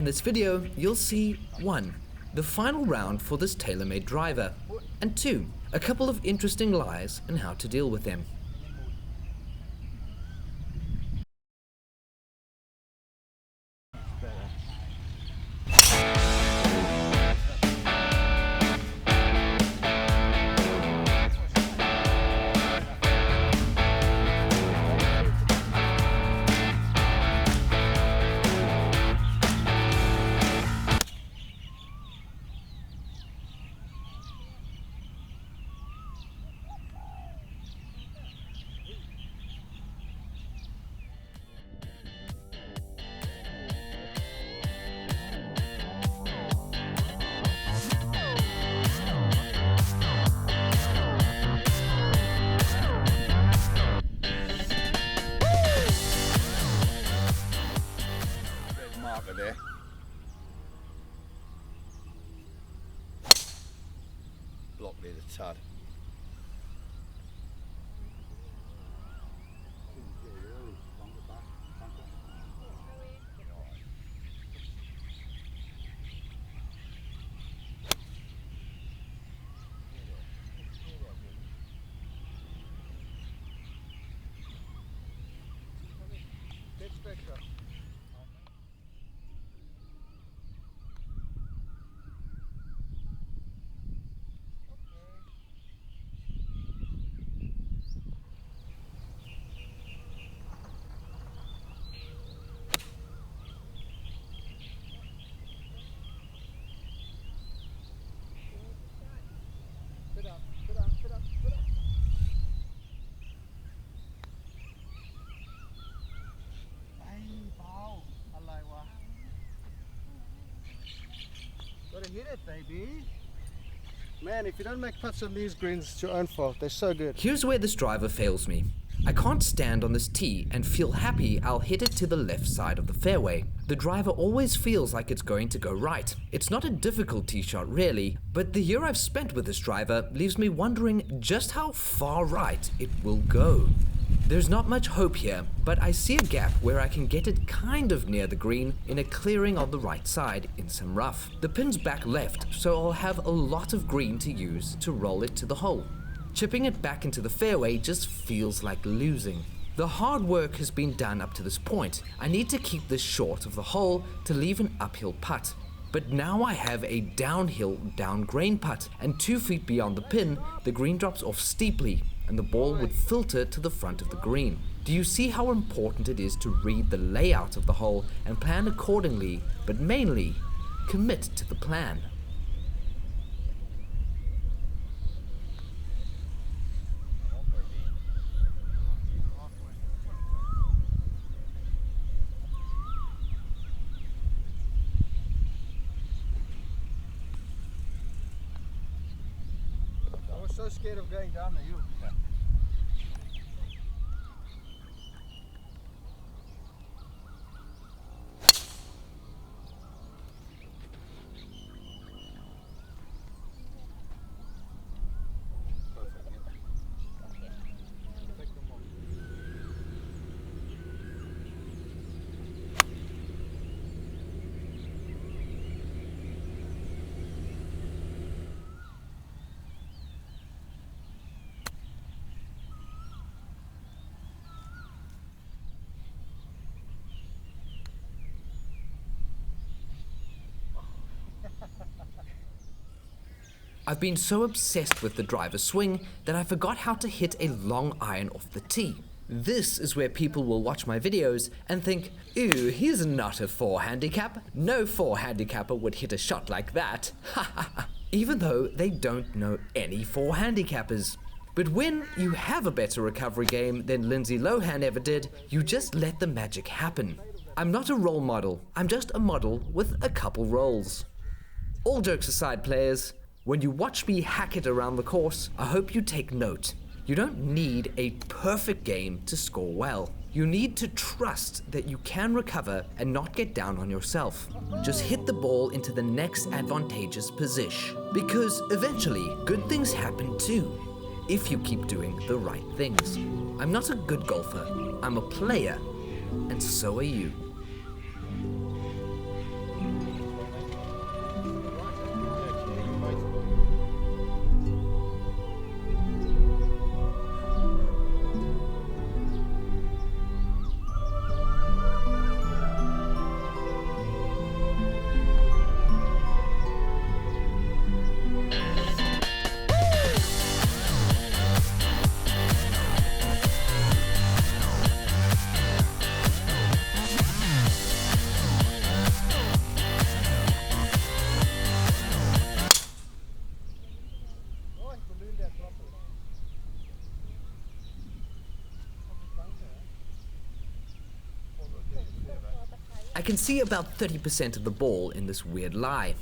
In this video, you'll see 1. The final round for this tailor-made driver, and 2. A couple of interesting lies and how to deal with them. There. Block near the tud. Gotta hit it, baby. Man, if you don't make putts on these greens, it's your own fault. They're so good. Here's where this driver fails me. I can't stand on this tee and feel happy I'll hit it to the left side of the fairway. The driver always feels like it's going to go right. It's not a difficult tee shot really, but the year I've spent with this driver leaves me wondering just how far right it will go. There's not much hope here, but I see a gap where I can get it kind of near the green in a clearing on the right side in some rough. The pin's back left, so I'll have a lot of green to use to roll it to the hole. Chipping it back into the fairway just feels like losing. The hard work has been done up to this point. I need to keep this short of the hole to leave an uphill putt. But now I have a downhill, down-grain putt, and 2 feet beyond the pin, the green drops off steeply, and the ball would filter to the front of the green. Do you see how important it is to read the layout of the hole and plan accordingly, but mainly, commit to the plan? I was so scared of going down the hill. I've been so obsessed with the driver's swing that I forgot how to hit a long iron off the tee. This is where people will watch my videos and think, ew, he's not a 4 handicap. No 4 handicapper would hit a shot like that. Even though they don't know any 4 handicappers. But when you have a better recovery game than Lindsay Lohan ever did, you just let the magic happen. I'm not a role model, I'm just a model with a couple rolls. All jokes aside, players, when you watch me hack it around the course, I hope you take note. You don't need a perfect game to score well. You need to trust that you can recover and not get down on yourself. Just hit the ball into the next advantageous position. Because eventually, good things happen too, if you keep doing the right things. I'm not a good golfer, I'm a player, and so are you. I can see about 30% of the ball in this weird lie.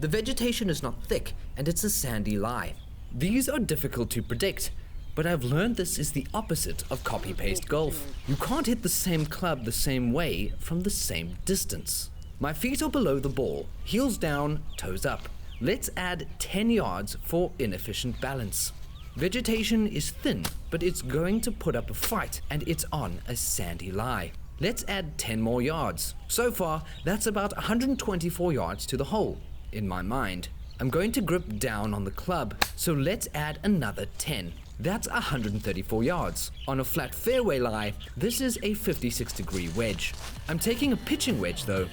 The vegetation is not thick and it's a sandy lie. These are difficult to predict, but I've learned this is the opposite of copy-paste golf. You can't hit the same club the same way from the same distance. My feet are below the ball, heels down, toes up. Let's add 10 yards for inefficient balance. Vegetation is thin, but it's going to put up a fight and it's on a sandy lie. Let's add 10 more yards. So far, that's about 124 yards to the hole, in my mind. I'm going to grip down on the club, so let's add another 10. That's 134 yards. On a flat fairway lie, this is a 56-degree wedge. I'm taking a pitching wedge though.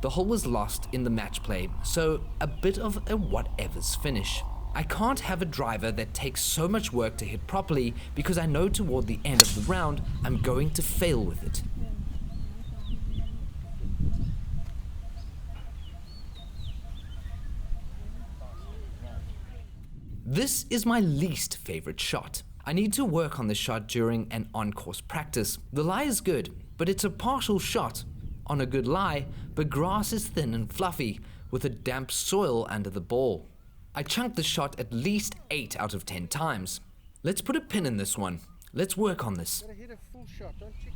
The hole was lost in the match play, so a bit of a whatever's finish. I can't have a driver that takes so much work to hit properly because I know toward the end of the round I'm going to fail with it. This is my least favorite shot. I need to work on the shot during an on-course practice. The lie is good, but it's a partial shot on a good lie, but grass is thin and fluffy with a damp soil under the ball. I chunked the shot at least 8 out of 10 times. Let's put a pin in this one. Let's work on this. Gotta hit a full shot, don't you?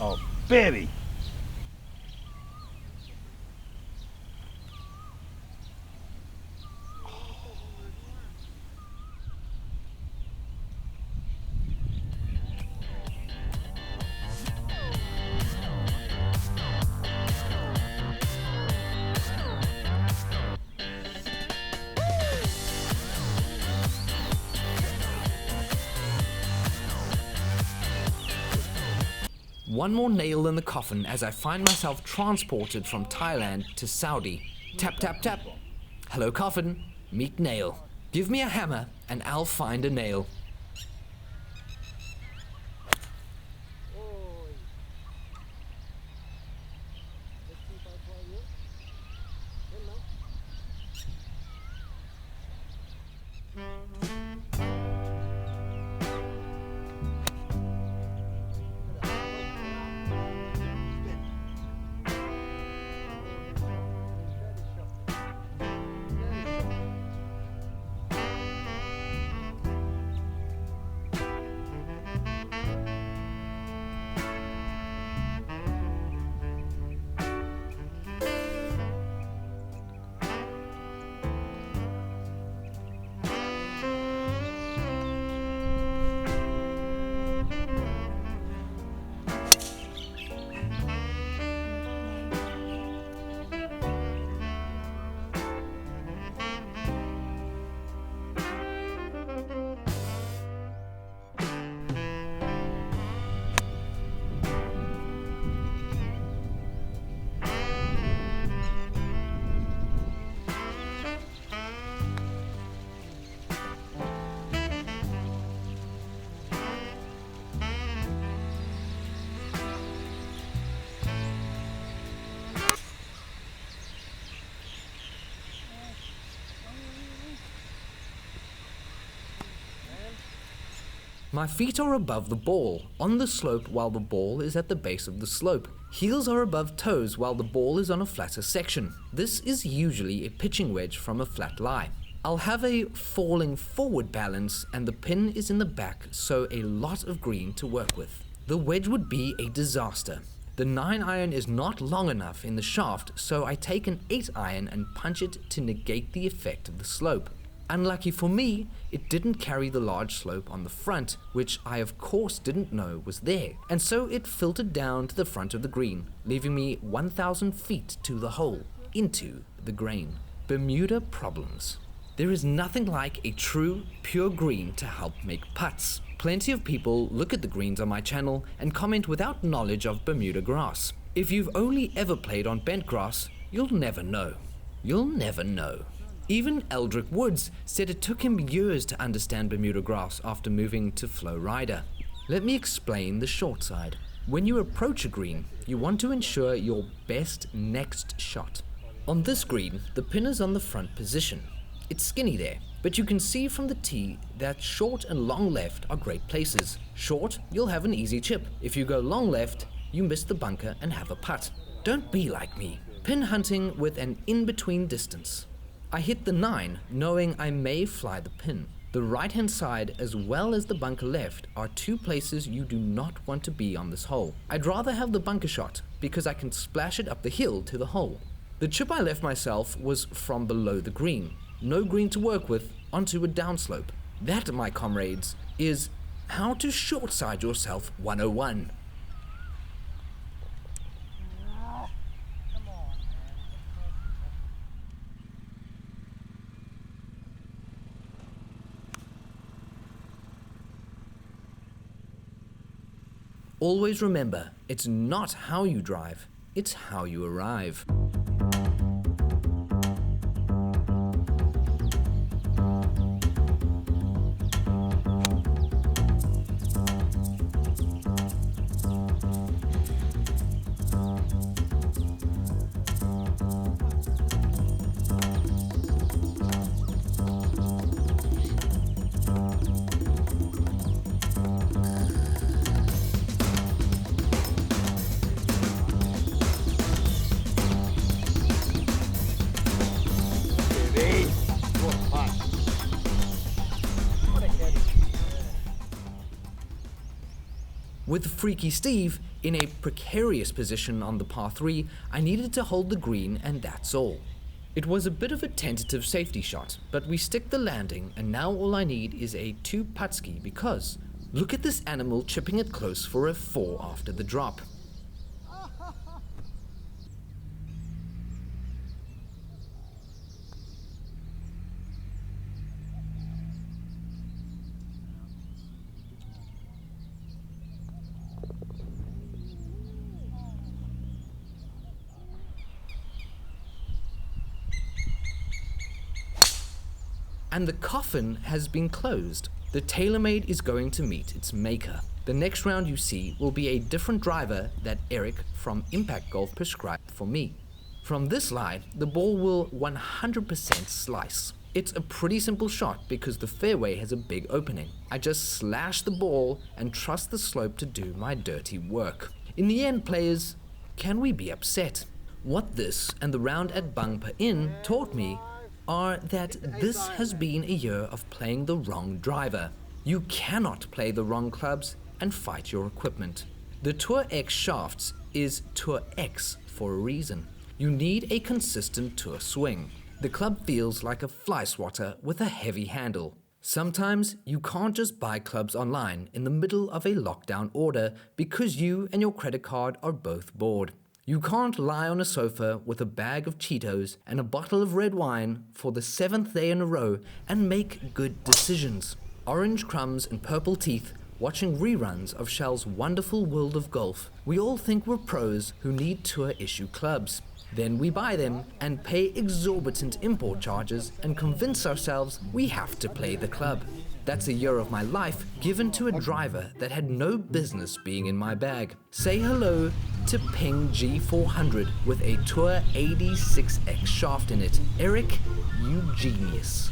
Oh, baby! One more nail in the coffin as I find myself transported from Thailand to Saudi. Tap, tap, tap. Hello, coffin. Meet nail. Give me a hammer and I'll find a nail. My feet are above the ball, on the slope while the ball is at the base of the slope. Heels are above toes while the ball is on a flatter section. This is usually a pitching wedge from a flat lie. I'll have a falling forward balance and the pin is in the back, so a lot of green to work with. The wedge would be a disaster. The 9-iron is not long enough in the shaft, so I take an 8-iron and punch it to negate the effect of the slope. Unlucky for me, it didn't carry the large slope on the front, which I of course didn't know was there, and so it filtered down to the front of the green, leaving me 1,000 feet to the hole, into the grain. Bermuda problems. There is nothing like a true, pure green to help make putts. Plenty of people look at the greens on my channel and comment without knowledge of Bermuda grass. If you've only ever played on bent grass, you'll never know. You'll never know. Even Eldrick Woods said it took him years to understand Bermuda grass after moving to Flow Rider. Let me explain the short side. When you approach a green, you want to ensure your best next shot. On this green, the pin is on the front position. It's skinny there, but you can see from the tee that short and long left are great places. Short, you'll have an easy chip. If you go long left, you miss the bunker and have a putt. Don't be like me. Pin hunting with an in-between distance. I hit the 9, knowing I may fly the pin. The right-hand side as well as the bunker left are two places you do not want to be on this hole. I'd rather have the bunker shot because I can splash it up the hill to the hole. The chip I left myself was from below the green. No green to work with, onto a downslope. That, my comrades, is how to short-side yourself 101. Always remember, it's not how you drive, it's how you arrive. With Freaky Steve in a precarious position on the par 3, I needed to hold the green and that's all. It was a bit of a tentative safety shot, but we stick the landing and now all I need is a 2 putt ski because look at this animal chipping it close for a 4 after the drop. And the coffin has been closed. The TaylorMade is going to meet its maker. The next round you see will be a different driver that Eric from Impact Golf prescribed for me. From this lie, the ball will 100% slice. It's a pretty simple shot because the fairway has a big opening. I just slash the ball and trust the slope to do my dirty work. In the end, players, can we be upset? What this and the round at Bangpa Inn taught me are that this has been a year of playing the wrong driver. You cannot play the wrong clubs and fight your equipment. The Tour X shafts is Tour X for a reason. You need a consistent tour swing. The club feels like a fly swatter with a heavy handle. Sometimes you can't just buy clubs online in the middle of a lockdown order because you and your credit card are both bored. You can't lie on a sofa with a bag of Cheetos and a bottle of red wine for the 7th day in a row and make good decisions. Orange crumbs and purple teeth watching reruns of Shell's Wonderful World of Golf. We all think we're pros who need tour issue clubs. Then we buy them and pay exorbitant import charges and convince ourselves we have to play the club. That's a year of my life given to a driver that had no business being in my bag. Say hello to Ping G400 with a Tour 86X shaft in it. Eric, you genius.